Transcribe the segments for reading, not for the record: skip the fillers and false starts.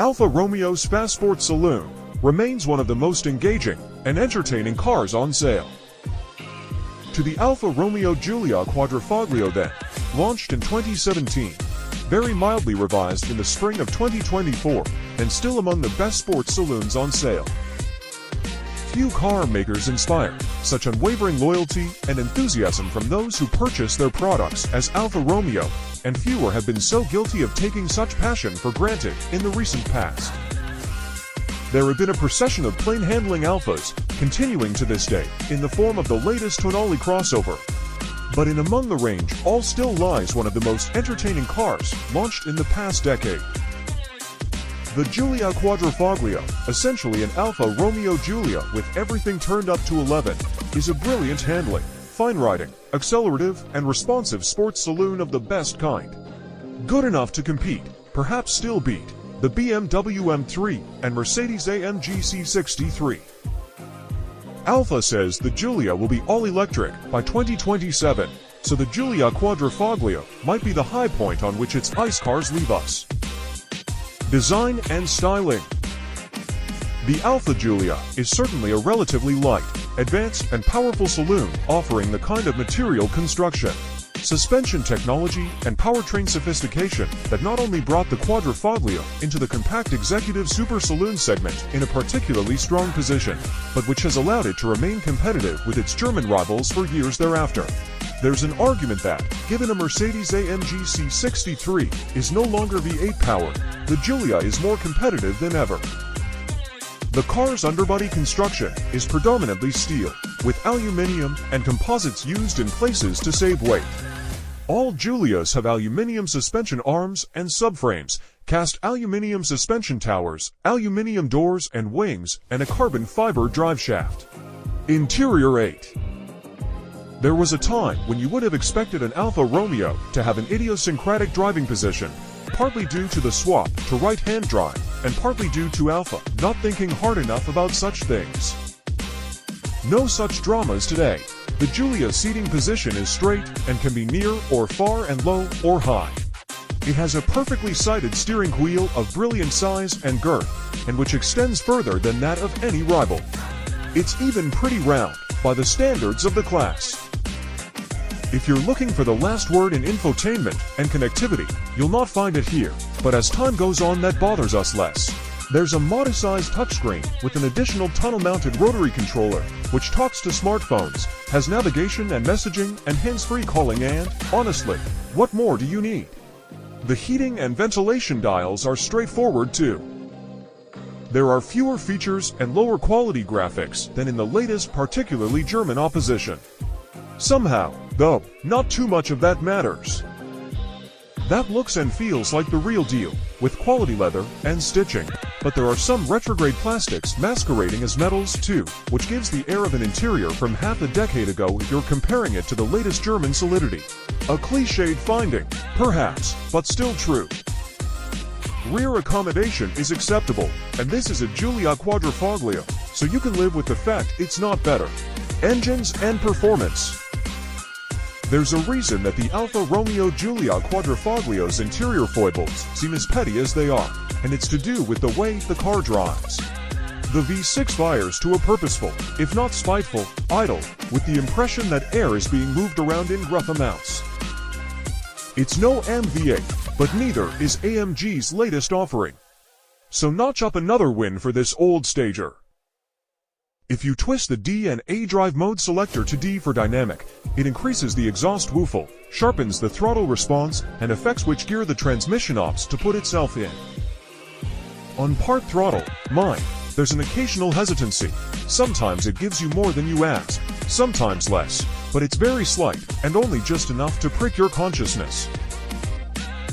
Alfa Romeo's fast sports saloon remains one of the most engaging and entertaining cars on sale. To the Alfa Romeo Giulia Quadrifoglio then, launched in 2017, very mildly revised in the spring of 2024, and still among the best sports saloons on sale. Few car makers inspire such unwavering loyalty and enthusiasm from those who purchase their products as Alfa Romeo, and fewer have been so guilty of taking such passion for granted in the recent past. There have been a procession of plain-handling Alfas, continuing to this day, in the form of the latest Tonale crossover. But in among the range, all still lies one of the most entertaining cars launched in the past decade. The Giulia Quadrifoglio, essentially an Alfa Romeo Giulia with everything turned up to 11, is a brilliant handling, fine riding, accelerative, and responsive sports saloon of the best kind. Good enough to compete, perhaps still beat, the BMW M3 and Mercedes-AMG C63. Alfa says the Giulia will be all-electric by 2027, so the Giulia Quadrifoglio might be the high point on which its ICE cars leave us. Design and styling. The Alfa Giulia is certainly a relatively light, advanced and powerful saloon offering the kind of material construction, suspension technology and powertrain sophistication that not only brought the Quadrifoglio into the compact executive super saloon segment in a particularly strong position, but which has allowed it to remain competitive with its German rivals for years thereafter. There's an argument that, given a Mercedes-AMG C63 is no longer V8 powered, the Giulia is more competitive than ever. The car's underbody construction is predominantly steel, with aluminium and composites used in places to save weight. All Giulias have aluminium suspension arms and subframes, cast aluminium suspension towers, aluminium doors and wings, and a carbon fiber driveshaft. Interior 8. There was a time when you would have expected an Alfa Romeo to have an idiosyncratic driving position, partly due to the swap to right-hand drive, and partly due to Alfa not thinking hard enough about such things. No such dramas today. The Giulia seating position is straight and can be near or far and low or high. It has a perfectly sighted steering wheel of brilliant size and girth, and which extends further than that of any rival. It's even pretty round, by the standards of the class. If you're looking for the last word in infotainment and connectivity, you'll not find it here, but as time goes on that bothers us less. There's a modest-sized touchscreen with an additional tunnel-mounted rotary controller, which talks to smartphones, has navigation and messaging and hands-free calling, and, honestly, what more do you need? The heating and ventilation dials are straightforward too. There are fewer features and lower quality graphics than in the latest particularly German opposition. Somehow, though, not too much of that matters. That looks and feels like the real deal, with quality leather and stitching, but there are some retrograde plastics masquerading as metals too, which gives the air of an interior from half a decade ago if you're comparing it to the latest German Solidity. A cliched finding, perhaps, but still true. Rear accommodation is acceptable, and this is a Giulia Quadrifoglio, so you can live with the fact it's not better. Engines and performance. There's a reason that the Alfa Romeo Giulia Quadrifoglio's interior foibles seem as petty as they are, and it's to do with the way the car drives. The V6 fires to a purposeful, if not spiteful, idle, with the impression that air is being moved around in gruff amounts. It's no MV8, but neither is AMG's latest offering. So notch up another win for this old stager. If you twist the D and A drive mode selector to D for dynamic, it increases the exhaust woofle, sharpens the throttle response, and affects which gear the transmission opts to put itself in. On part throttle, mind, there's an occasional hesitancy. Sometimes it gives you more than you ask, sometimes less, but it's very slight, and only just enough to prick your consciousness.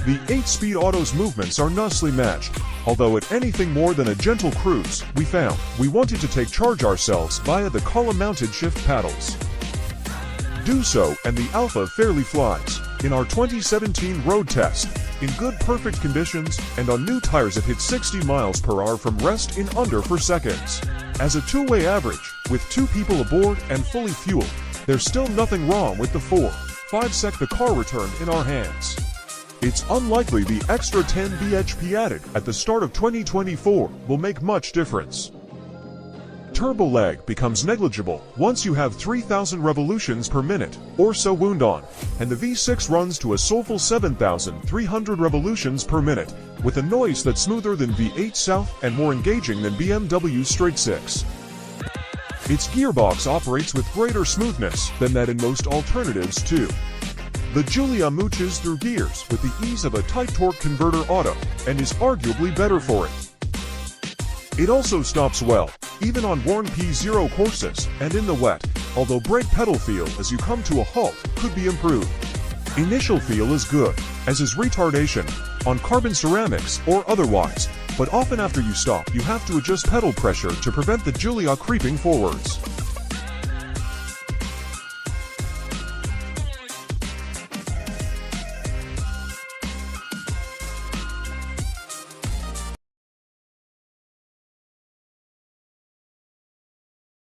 The 8-speed auto's movements are nicely matched, although at anything more than a gentle cruise, we found we wanted to take charge ourselves via the column-mounted shift paddles. Do so and the Alfa fairly flies. In our 2017 road test, in good perfect conditions and on new tires it hit 60 miles per hour from rest in under 4 seconds. As a two-way average, with 2 people aboard and fully fueled, there's still nothing wrong with the 4.5 sec the car returned in our hands. It's unlikely the extra 10 bhp added at the start of 2024 will make much difference. Turbo lag becomes negligible once you have 3,000 revolutions per minute or so wound on, and the V6 runs to a soulful 7,300 revolutions per minute with a noise that's smoother than V8 South and more engaging than BMW's straight 6. Its gearbox operates with greater smoothness than that in most alternatives too. The Giulia mooches through gears with the ease of a tight torque converter auto and is arguably better for it. It also stops well, even on worn P0 courses and in the wet, although brake pedal feel as you come to a halt could be improved. Initial feel is good, as is retardation, on carbon ceramics or otherwise, but often after you stop you have to adjust pedal pressure to prevent the Giulia creeping forwards.